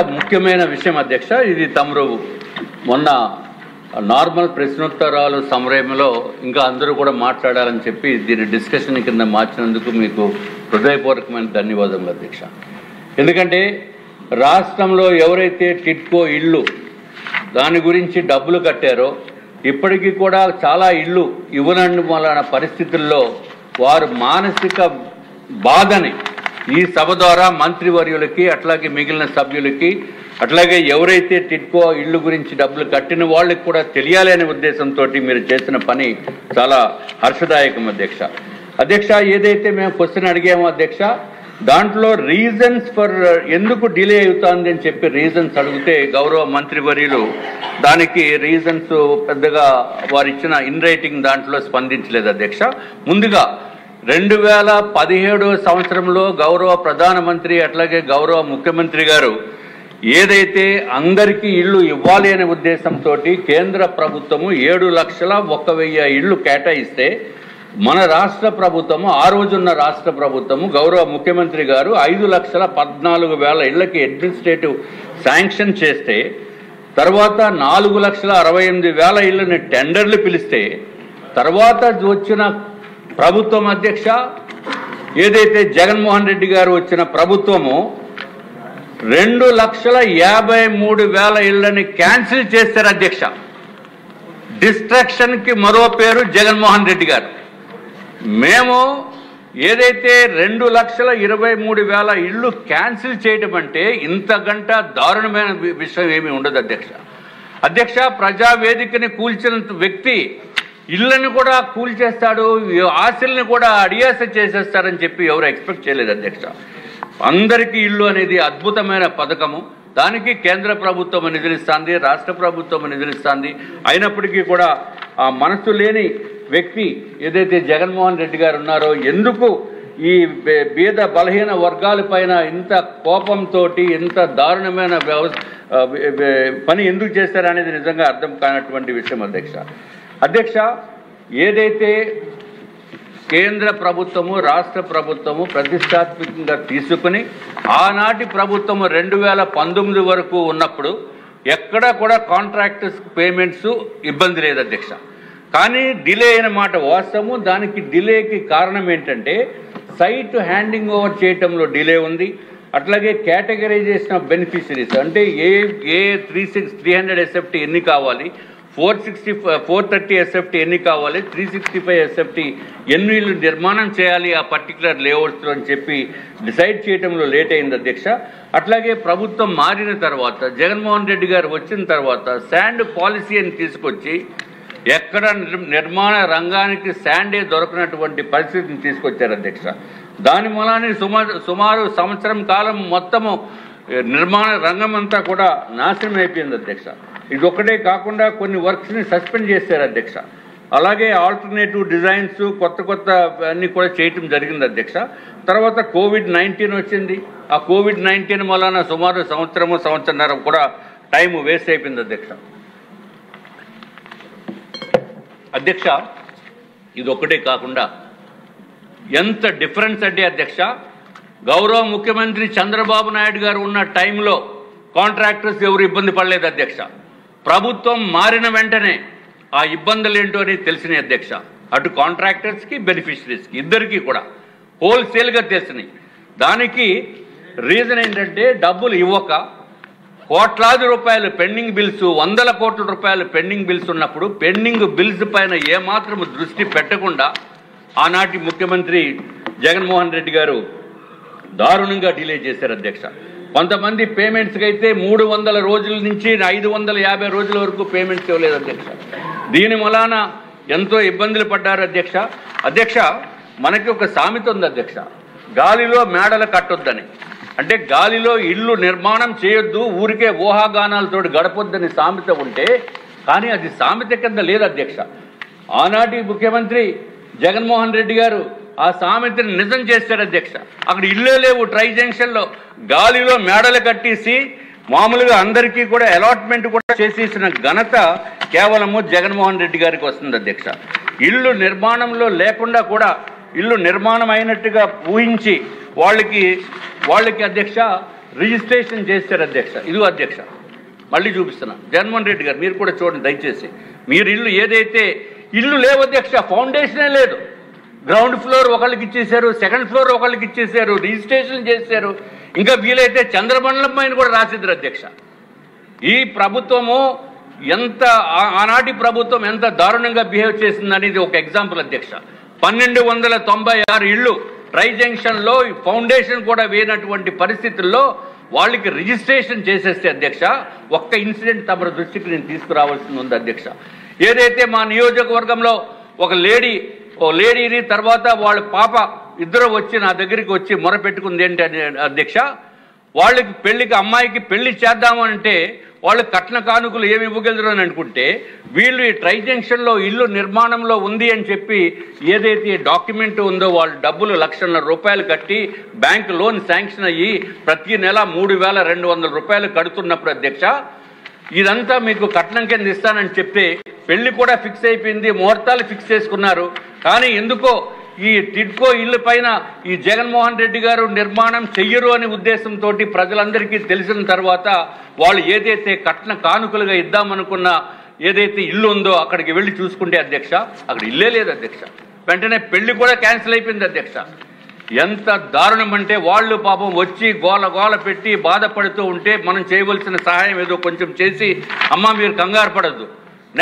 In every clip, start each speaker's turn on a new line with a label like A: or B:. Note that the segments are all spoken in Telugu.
A: ముఖ్యమైన విషయం అధ్యక్ష, ఇది తమరు మొన్న నార్మల్ ప్రశ్నోత్తరాలు సమయంలో ఇంకా అందరూ కూడా మాట్లాడాలని చెప్పి దీన్ని డిస్కషన్ కింద మార్చినందుకు మీకు హృదయపూర్వకమైన ధన్యవాదములు అధ్యక్ష. ఎందుకంటే రాష్ట్రంలో ఎవరైతే టిట్కో ఇళ్ళు దాని గురించి డబ్బులు కట్టారో ఇప్పటికీ కూడా చాలా ఇళ్ళు ఇవ్వనందు వలన పరిస్థితుల్లో వారు మానసిక బాధని ఈ సభ ద్వారా మంత్రివర్యులకి అట్లాగే మిగిలిన సభ్యులకి అట్లాగే ఎవరైతే టిట్కో ఇళ్ళు గురించి డబ్బులు కట్టిన వాళ్ళకి కూడా తెలియాలి అనే ఉద్దేశంతో మీరు చేసిన పని చాలా హర్షదాయకం అధ్యక్ష. అధ్యక్ష, ఏదైతే మేము క్వశ్చన్ అడిగామో అధ్యక్ష, దాంట్లో రీజన్స్ ఫర్ ఎందుకు డిలే అవుతుంది అని చెప్పి రీజన్స్ అడిగితే గౌరవ మంత్రివర్యులు దానికి రీజన్స్ పెద్దగా వారు ఇచ్చిన ఇన్ రైటింగ్ దాంట్లో స్పందించలేదు అధ్యక్ష. ముందుగా 2017 సంవత్సరంలో గౌరవ ప్రధానమంత్రి అట్లాగే గౌరవ ముఖ్యమంత్రి గారు ఏదైతే అందరికీ ఇళ్ళు ఇవ్వాలి అనే ఉద్దేశంతో కేంద్ర ప్రభుత్వము 7,01,000 ఇళ్ళు కేటాయిస్తే మన రాష్ట్ర ప్రభుత్వము ఆ రోజున్న రాష్ట్ర ప్రభుత్వము గౌరవ ముఖ్యమంత్రి గారు 5,14,000 ఇళ్లకి అడ్మినిస్ట్రేటివ్ శాంక్షన్ చేస్తే తర్వాత 4,68,000 ఇళ్ళని టెండర్లు పిలిస్తే తర్వాత వచ్చిన ప్రభుత్వం అధ్యక్ష, ఏదైతే జగన్మోహన్ రెడ్డి గారు వచ్చిన ప్రభుత్వము 2,53,000 ఇళ్లని క్యాన్సిల్ చేశారు అధ్యక్ష. డిస్ట్రాక్షన్ కి మరో పేరు జగన్మోహన్ రెడ్డి గారు. మేము ఏదైతే 2,23,000 ఇళ్ళు క్యాన్సిల్ చేయడం అంటే ఇంతకంట దారుణమైన విషయం ఏమీ ఉండదు అధ్యక్ష. అధ్యక్ష, ప్రజావేదికని కూల్చిన వ్యక్తి ఇళ్ళని కూడా కూల్చేస్తాడు, ఆశల్ని కూడా అడియాస చేసేస్తారని చెప్పి ఎవరు ఎక్స్పెక్ట్ చేయలేదు అధ్యక్ష. అందరికీ ఇళ్ళు అనేది అద్భుతమైన పథకము. దానికి కేంద్ర ప్రభుత్వం నిధులిస్తుంది, రాష్ట్ర ప్రభుత్వం నిధులిస్తుంది. అయినప్పటికీ కూడా ఆ మనసు లేని వ్యక్తి ఏదైతే జగన్మోహన్ రెడ్డి గారు ఉన్నారో ఎందుకు ఈ బీద బలహీన వర్గాలపైన ఇంత కోపంతో ఇంత దారుణమైన పని ఎందుకు చేస్తారనేది నిజంగా అర్థం కానటువంటి విషయం అధ్యక్ష. అధ్యక్ష, ఏదైతే కేంద్ర ప్రభుత్వము రాష్ట్ర ప్రభుత్వము ప్రతిష్టాత్మకంగా తీసుకుని ఆనాటి ప్రభుత్వము 2019 వరకు ఉన్నప్పుడు ఎక్కడా కూడా కాంట్రాక్టర్స్ పేమెంట్స్ ఇబ్బంది లేదు అధ్యక్ష. కానీ డిలే అయిన మాట వాస్తవము. దానికి డిలేకి కారణం ఏంటంటే సైట్ హ్యాండింగ్ ఓవర్ చేయటంలో డిలే ఉంది. అట్లాగే కేటగరైజేషన్ ఆఫ్ బెనిఫిషరీస్ అంటే ఏ 300 SFT ఎన్ని కావాలి, 430 SFT ఎన్ని కావాలి, 365 SFT ఎన్ని ఇళ్ళు నిర్మాణం చేయాలి ఆ పర్టికులర్ లేఅవుట్స్లో అని చెప్పి డిసైడ్ చేయడంలో లేట్ అయింది అధ్యక్ష. అట్లాగే ప్రభుత్వం మారిన తర్వాత జగన్మోహన్ రెడ్డి గారు వచ్చిన తర్వాత శాండ్ పాలసీ అని తీసుకొచ్చి ఎక్కడ నిర్మాణ రంగానికి శాండే దొరకనటువంటి పరిస్థితిని తీసుకొచ్చారు అధ్యక్ష. దాని మూలాన్ని సుమారు సంవత్సరం కాలం మొత్తము నిర్మాణ రంగం అంతా కూడా నాశనం అయిపోయింది అధ్యక్ష. ఇది ఒక్కటే కాకుండా కొన్ని వర్క్స్ని సస్పెండ్ చేశారు అధ్యక్ష. అలాగే ఆల్టర్నేటివ్ డిజైన్స్ కొత్త అన్ని కూడా చేయటం జరిగింది అధ్యక్ష. తర్వాత COVID-19 వచ్చింది. ఆ COVID-19 వలన సుమారు సంవత్సరన్నర కూడా టైం వేస్ట్ అయిపోయింది అధ్యక్ష. అధ్యక్ష, ఇది ఒక్కటే కాకుండా ఎంత డిఫరెన్స్ అంటే అధ్యక్ష, గౌరవ ముఖ్యమంత్రి చంద్రబాబు నాయుడు గారు ఉన్న టైంలో కాంట్రాక్టర్స్ ఎవరు ఇబ్బంది పడలేదు అధ్యక్ష. ప్రభుత్వం మారిన వెంటనే ఆ ఇబ్బందులు ఏంటో అని తెలిసినాయి అధ్యక్ష. అటు కాంట్రాక్టర్స్కి బెనిఫిషరీస్కి ఇద్దరికీ కూడా హోల్సేల్గా తెలిసినాయి. దానికి రీజన్ ఏంటంటే డబ్బులు ఇవ్వక కోట్లాది రూపాయలు పెండింగ్ బిల్స్, 100 కోట్ల రూపాయలు పెండింగ్ బిల్స్ ఉన్నప్పుడు పెండింగ్ బిల్స్ పైన ఏమాత్రం దృష్టి పెట్టకుండా ఆనాటి ముఖ్యమంత్రి జగన్మోహన్ రెడ్డి గారు దారుణంగా డిలే చేశారు అధ్యక్ష. కొంతమంది పేమెంట్స్కి అయితే 300 రోజుల నుంచి 550 రోజుల వరకు పేమెంట్స్ ఇవ్వలేదు అధ్యక్ష. దీని వలన ఎంతో ఇబ్బందులు పడ్డారు అధ్యక్ష. అధ్యక్ష, మనకి ఒక సామెత ఉంది అధ్యక్ష, గాలిలో మేడలు కట్టొద్దని. అంటే గాలిలో ఇల్లు నిర్మాణం చేయొద్దు, ఊరికే ఊహాగానాలతో గడపొద్దని సామెత ఉంటే కానీ అది సామెత కింద లేదు అధ్యక్ష. ఆనాటి ముఖ్యమంత్రి జగన్మోహన్ రెడ్డి గారు ఆ సామెతని నిజం చేశారు అధ్యక్ష. అక్కడ ఇల్లే లేవు, ట్రై జంక్షన్లో గాలిలో మేడలు కట్టేసి మామూలుగా అందరికీ కూడా అలాట్మెంట్ కూడా చేసేసిన ఘనత కేవలము జగన్మోహన్ రెడ్డి గారికి వస్తుంది అధ్యక్ష. ఇల్లు నిర్మాణంలో లేకుండా కూడా ఇల్లు నిర్మాణం అయినట్టుగా ఊహించి వాళ్ళకి అధ్యక్ష రిజిస్ట్రేషన్ చేశారు అధ్యక్ష. ఇదిగో అధ్యక్ష, మళ్ళీ చూపిస్తున్నా. జగన్మోహన్ రెడ్డి గారు మీరు కూడా చూడండి దయచేసి. మీరు ఇల్లు ఏదైతే ఇల్లు లేవు అధ్యక్ష, ఫౌండేషనే లేదు. గ్రౌండ్ ఫ్లోర్ ఒకళ్ళకి ఇచ్చేశారు, సెకండ్ ఫ్లోర్ ఒకళ్ళకి ఇచ్చేశారు, రిజిస్ట్రేషన్ చేశారు. ఇంకా వీలైతే చంద్రమండలం పైన కూడా రాసిద్దరు అధ్యక్ష. ఈ ప్రభుత్వము ఎంత ఆనాటి ప్రభుత్వం ఎంత దారుణంగా బిహేవ్ చేసిందనేది ఒక ఎగ్జాంపుల్ అధ్యక్ష. 1296 ఇళ్ళు ట్రై జంక్షన్లో ఫౌండేషన్ కూడా వేయనటువంటి పరిస్థితుల్లో వాళ్ళకి రిజిస్ట్రేషన్ చేసేస్తే అధ్యక్ష, ఒక్క ఇన్సిడెంట్ తమ దృష్టికి నేను తీసుకురావాల్సింది ఉంది అధ్యక్ష. ఏదైతే మా నియోజకవర్గంలో ఒక లేడీని తర్వాత వాళ్ళ పాప ఇద్దరు వచ్చి నా దగ్గరికి వచ్చి మొరపెట్టుకుంది ఏంటి అధ్యక్ష, వాళ్ళకి పెళ్లికి అమ్మాయికి పెళ్లి చేద్దామంటే వాళ్ళు కట్న కానుకలు ఏమి ఇవ్వగలరు అని అనుకుంటే వీళ్ళు ఈ ట్రై జంక్షన్లో ఇల్లు నిర్మాణంలో ఉంది అని చెప్పి ఏదైతే డాక్యుమెంట్ ఉందో వాళ్ళు డబ్బులు ₹1,00,000 కట్టి బ్యాంక్ లోన్ శాంక్షన్ అయ్యి ప్రతి నెల ₹3,200 కడుతున్నప్పుడు అధ్యక్ష, ఇదంతా మీకు కట్నం కింద ఇస్తానని చెప్తే పెళ్లి కూడా ఫిక్స్ అయిపోయింది, ముహూర్తాలు ఫిక్స్ చేసుకున్నారు. కానీ ఎందుకో ఈ టిడ్కో ఇళ్ల పైన ఈ జగన్మోహన్ రెడ్డి గారు నిర్మాణం చెయ్యరు అనే ఉద్దేశంతో ప్రజలందరికీ తెలిసిన తర్వాత వాళ్ళు ఏదైతే కట్న కానుకలుగా ఇద్దామనుకున్న ఏదైతే ఇల్లు ఉందో అక్కడికి వెళ్ళి చూసుకుంటే అధ్యక్ష, అక్కడ ఇల్లే లేదు అధ్యక్ష. వెంటనే పెళ్లి కూడా క్యాన్సిల్ అయిపోయింది అధ్యక్ష. ఎంత దారుణం అంటే వాళ్ళు పాపం వచ్చి గోల పెట్టి బాధపడుతూ ఉంటే మనం చేయవలసిన సహాయం ఏదో కొంచెం చేసి, అమ్మ మీరు కంగారు పడద్దు,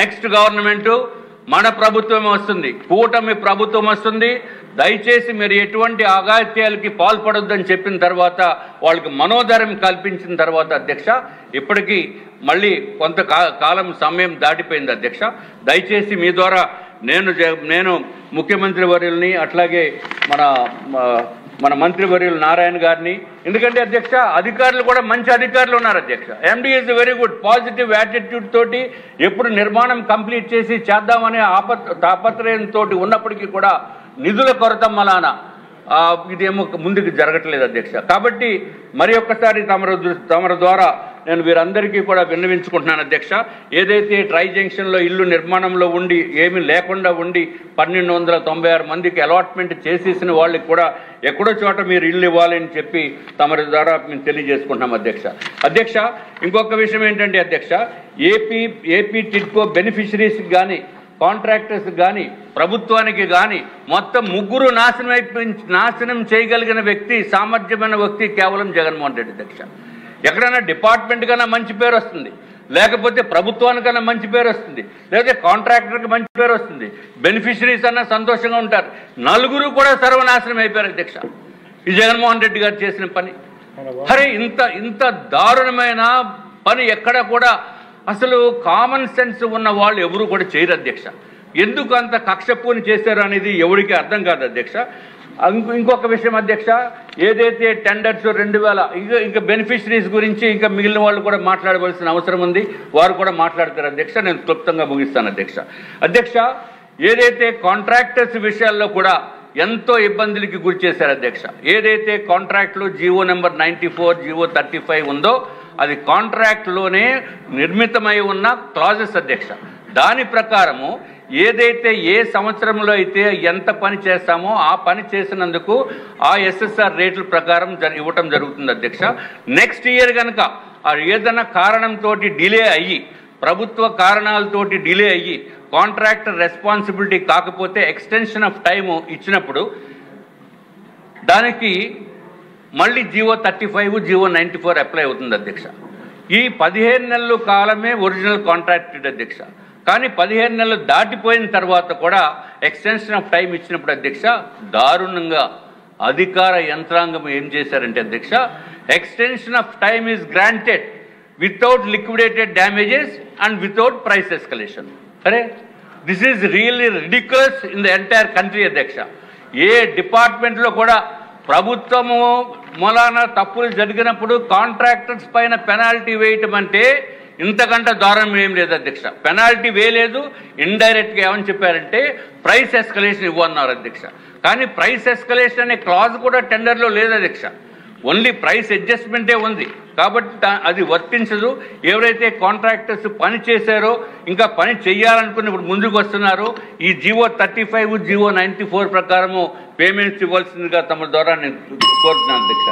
A: నెక్స్ట్ గవర్నమెంటు మన ప్రభుత్వం వస్తుంది, కూటమి ప్రభుత్వం వస్తుంది, దయచేసి మీరు ఎటువంటి అగాత్యాలకి పాల్పడొద్దని చెప్పిన తర్వాత వాళ్ళకి మనోధైర్యం కల్పించిన తర్వాత అధ్యక్ష, ఇప్పటికీ మళ్ళీ కొంత కాలం సమయం దాటిపోయింది అధ్యక్ష. దయచేసి మీ ద్వారా నేను ముఖ్యమంత్రి వర్యుల్ని అట్లాగే మన మంత్రివర్యులు నారాయణ గారిని, ఎందుకంటే అధ్యక్ష అధికారులు కూడా మంచి అధికారులు ఉన్నారు అధ్యక్ష. MD is very good, positive attitude తోటి ఎప్పుడు నిర్మాణం కంప్లీట్ చేసి చేద్దామనే తాపత్రయంతో ఉన్నప్పటికీ కూడా నిధుల కొరత మలాన ఇదేమో ముందుకు జరగట్లేదు అధ్యక్ష. కాబట్టి మరి ఒక్కసారి తమరి ద్వారా నేను వీరందరికీ కూడా విన్నవించుకుంటున్నాను అధ్యక్ష. ఏదైతే ట్రై జంక్షన్లో ఇల్లు నిర్మాణంలో ఉండి ఏమీ లేకుండా ఉండి 1296 మందికి అలాట్మెంట్ చేసేసిన వాళ్ళకి కూడా ఎక్కడో చోట మీరు ఇల్లు ఇవ్వాలని చెప్పి తమరి ద్వారా మేము తెలియజేసుకుంటున్నాం అధ్యక్ష. అధ్యక్ష ఇంకొక విషయం ఏంటంటే అధ్యక్ష, ఏపీ టిడ్కో బెనిఫిషరీస్కి కానీ కాంట్రాక్టర్స్ కానీ ప్రభుత్వానికి కానీ మొత్తం ముగ్గురు నాశనం చేయగలిగిన వ్యక్తి, సామర్థ్యమైన వ్యక్తి కేవలం జగన్మోహన్ రెడ్డి అధ్యక్ష. ఎక్కడైనా డిపార్ట్మెంట్ కన్నా మంచి పేరు వస్తుంది, లేకపోతే ప్రభుత్వానికన్నా మంచి పేరు వస్తుంది, లేకపోతే కాంట్రాక్టర్కి మంచి పేరు వస్తుంది, బెనిఫిషరీస్ అన్నా సంతోషంగా ఉంటారు. నలుగురు కూడా సర్వనాశనం అయిపోయారు అధ్యక్ష ఈ జగన్మోహన్ రెడ్డి గారు చేసిన పని. అరే ఇంత దారుణమైన పని ఎక్కడ కూడా అసలు కామన్ సెన్స్ ఉన్న వాళ్ళు ఎవరు కూడా చేయరు అధ్యక్ష. ఎందుకు అంత కక్షపూని చేశారు అనేది ఎవరికి అర్థం కాదు అధ్యక్ష. ఇంకొక విషయం అధ్యక్ష, ఏదైతే టెండర్స్ 2000 ఇంకా బెనిఫిషరీస్ గురించి ఇంకా మిగిలిన వాళ్ళు కూడా మాట్లాడవలసిన అవసరం ఉంది, వారు కూడా మాట్లాడతారు అధ్యక్ష. నేను క్లుప్తంగా ముగిస్తాను అధ్యక్ష. అధ్యక్ష ఏదైతే కాంట్రాక్టర్స్ విషయాల్లో కూడా ఎంతో ఇబ్బందులకి గురి చేశారు అధ్యక్ష. ఏదైతే కాంట్రాక్ట్లో జీవో నెంబర్ 94, జీవో 35 ఉందో అది కాంట్రాక్ట్లోనే నిర్మితమై ఉన్న క్లాజెస్ అధ్యక్ష. దాని ప్రకారము ఏదైతే ఏ సంవత్సరంలో అయితే ఎంత పని చేస్తామో ఆ పని చేసినందుకు ఆ ఎస్ఎస్ఆర్ రేట్ల ప్రకారం ఇవ్వటం జరుగుతుంది అధ్యక్ష. నెక్స్ట్ ఇయర్ కనుక ఏదైనా కారణంతో డిలే అయ్యి, ప్రభుత్వ కారణాలతోటి డిలే అయ్యి కాంట్రాక్టర్ రెస్పాన్సిబిలిటీ కాకపోతే ఎక్స్టెన్షన్ ఆఫ్ టైము ఇచ్చినప్పుడు దానికి మళ్ళీ జీవో 35, జీవో 94 అప్లై అవుతుంది అధ్యక్ష. ఈ 15 నెలల కాలమే ఒరిజినల్ కాంట్రాక్టెడ్ అధ్యక్ష. కానీ 15 నెలలు దాటిపోయిన తర్వాత కూడా ఎక్స్టెన్షన్ ఆఫ్ టైం ఇచ్చినప్పుడు అధ్యక్ష దారుణంగా అధికార యంత్రాంగం ఏం చేశారంటే అధ్యక్ష, extension of time is granted without liquidated damages and without price escalation. అరే this is really ridiculous in the entire country అధ్యక్ష. ఏ డిపార్ట్మెంట్లో కూడా ప్రభుత్వము మూలాన తప్పులు జరిగినప్పుడు కాంట్రాక్టర్స్ పైన పెనాల్టీ వేయటం అంటే ఇంతకంటే దారుణం ఏం లేదు అధ్యక్ష. పెనాల్టీ వేయలేదు, ఇండైరెక్ట్గా ఏమని చెప్పారంటే ప్రైస్ ఎస్కలేషన్ ఇవ్వన్నారు అధ్యక్ష. కానీ ప్రైస్ ఎస్కలేషన్ అనే క్లాజ్ కూడా టెండర్లో లేదు అధ్యక్ష. ఓన్లీ ప్రైస్ అడ్జస్ట్మెంటే ఉంది. కాబట్టి అది వర్తించదు. ఎవరైతే కాంట్రాక్టర్స్ పని చేశారో ఇంకా పని చేయాలనుకుని ఇప్పుడు ముందుకు వస్తున్నారో ఈ జీవో 35, జీవో 94 ప్రకారము పేమెంట్స్ ఇవ్వాల్సిందిగా తమ ద్వారా నేను కోరుతున్నాను అధ్యక్ష.